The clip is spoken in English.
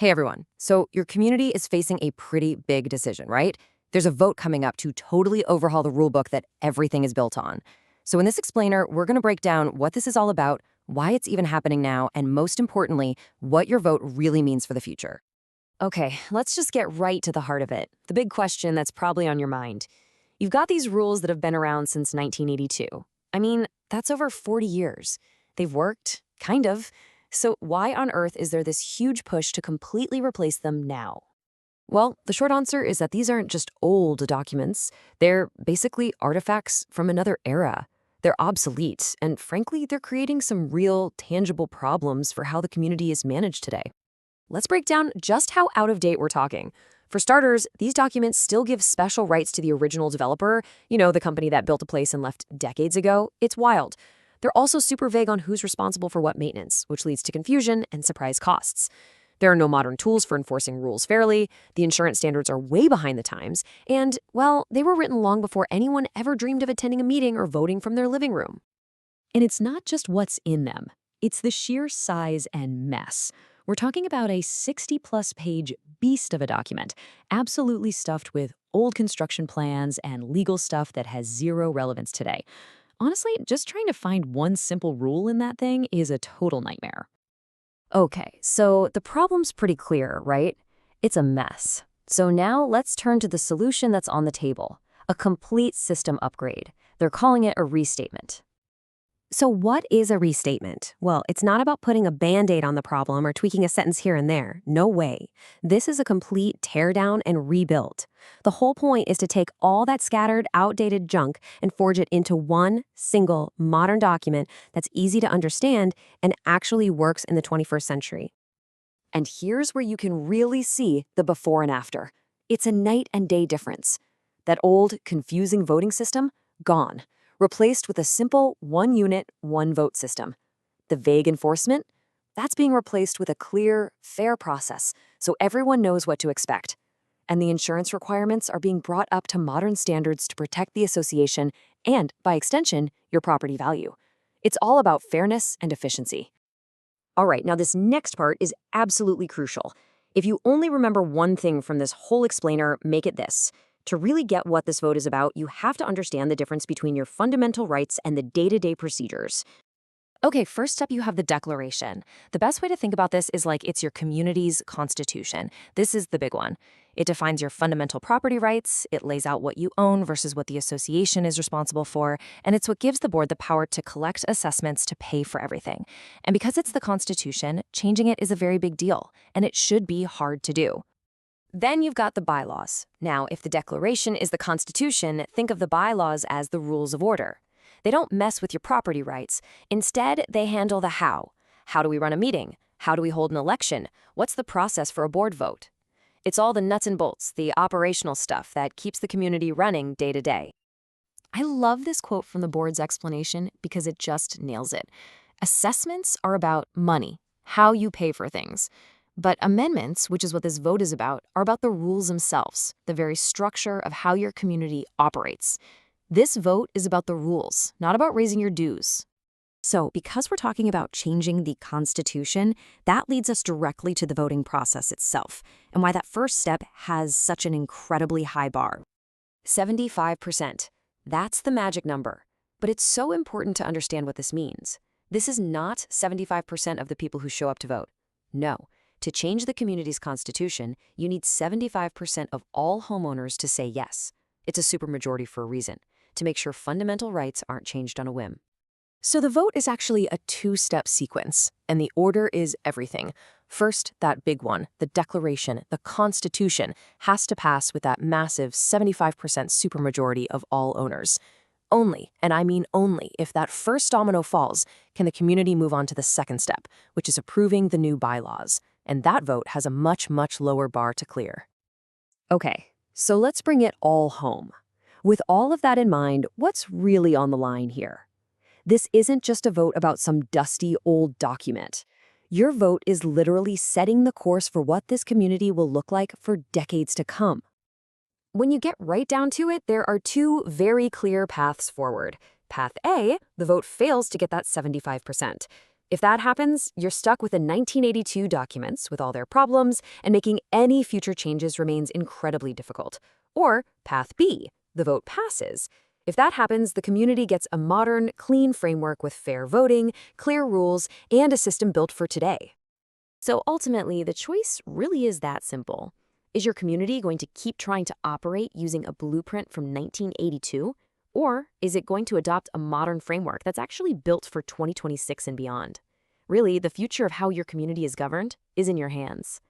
Hey everyone. So, your community is facing a pretty big decision, right? There's a vote coming up to totally overhaul the rulebook that everything is built on. So, in this explainer, we're going to break down what this is all about, why it's even happening now, and most importantly, what your vote really means for the future. Okay, let's just get right to the heart of it. The big question that's probably on your mind. You've got these rules that have been around since 1982. I mean, that's over 40 years. They've worked, kind of. So why on earth is there this huge push to completely replace them now? Well, the short answer is that these aren't just old documents, they're basically artifacts from another era. They're obsolete, and frankly, they're creating some real, tangible problems for how the community is managed today. Let's break down just how out of date we're talking. For starters, these documents still give special rights to the original developer, the company that built a place and left decades ago. It's wild. They're also super vague on who's responsible for what maintenance, which leads to confusion and surprise costs. There are no modern tools for enforcing rules fairly, the insurance standards are way behind the times, and, well, they were written long before anyone ever dreamed of attending a meeting or voting from their living room. And it's not just what's in them. It's the sheer size and mess. We're talking about a 60-plus page beast of a document, absolutely stuffed with old construction plans and legal stuff that has zero relevance today. Honestly, just trying to find one simple rule in that thing is a total nightmare. Okay, so the problem's pretty clear, right? It's a mess. So now let's turn to the solution that's on the table, a complete system upgrade. They're calling it a restatement. So, what is a restatement? Well, it's not about putting a band aid on the problem or tweaking a sentence here and there. No way. This is a complete teardown and rebuild. The whole point is to take all that scattered, outdated junk and forge it into one single modern document that's easy to understand and actually works in the 21st century. And here's where you can really see the before and after. It's a night and day difference. That old, confusing voting system, gone. Replaced with a simple one unit, one vote system. The vague enforcement, that's being replaced with a clear, fair process so everyone knows what to expect. And the insurance requirements are being brought up to modern standards to protect the association and, by extension, your property value. It's all about fairness and efficiency. All right, now this next part is absolutely crucial. If you only remember one thing from this whole explainer, make it this. To really get what this vote is about, you have to understand the difference between your fundamental rights and the day-to-day procedures. Okay, first up, you have the declaration. The best way to think about this is like it's your community's constitution. This is the big one. It defines your fundamental property rights, it lays out what you own versus what the association is responsible for, and it's what gives the board the power to collect assessments to pay for everything. And because it's the Constitution, changing it is a very big deal, and it should be hard to do. Then you've got the bylaws. Now, if the Declaration is the Constitution, think of the bylaws as the rules of order. They don't mess with your property rights. Instead, they handle the how. How do we run a meeting? How do we hold an election? What's the process for a board vote? It's all the nuts and bolts, the operational stuff that keeps the community running day to day. I love this quote from the board's explanation because it just nails it. Assessments are about money, how you pay for things. But amendments, which is what this vote is about, are about the rules themselves, the very structure of how your community operates. This vote is about the rules, not about raising your dues. So, because we're talking about changing the Constitution, that leads us directly to the voting process itself, and why that first step has such an incredibly high bar. 75%. That's the magic number. But it's so important to understand what this means. This is not 75% of the people who show up to vote. No. To change the community's constitution, you need 75% of all homeowners to say yes. It's a supermajority for a reason, to make sure fundamental rights aren't changed on a whim. So the vote is actually a two-step sequence, and the order is everything. First, that big one, the Declaration, the Constitution, has to pass with that massive 75% supermajority of all owners. Only, and I mean only, if that first domino falls, can the community move on to the second step, which is approving the new bylaws. And that vote has a much, much lower bar to clear. Okay, so let's bring it all home. With all of that in mind, what's really on the line here? This isn't just a vote about some dusty old document. Your vote is literally setting the course for what this community will look like for decades to come. When you get right down to it, there are two very clear paths forward. Path A, the vote fails to get that 75%. If that happens, you're stuck with the 1982 documents with all their problems, and making any future changes remains incredibly difficult. Or Path B, the vote passes. If that happens, the community gets a modern, clean framework with fair voting, clear rules, and a system built for today. So ultimately, the choice really is that simple. Is your community going to keep trying to operate using a blueprint from 1982? Or is it going to adopt a modern framework that's actually built for 2026 and beyond? Really, the future of how your community is governed is in your hands.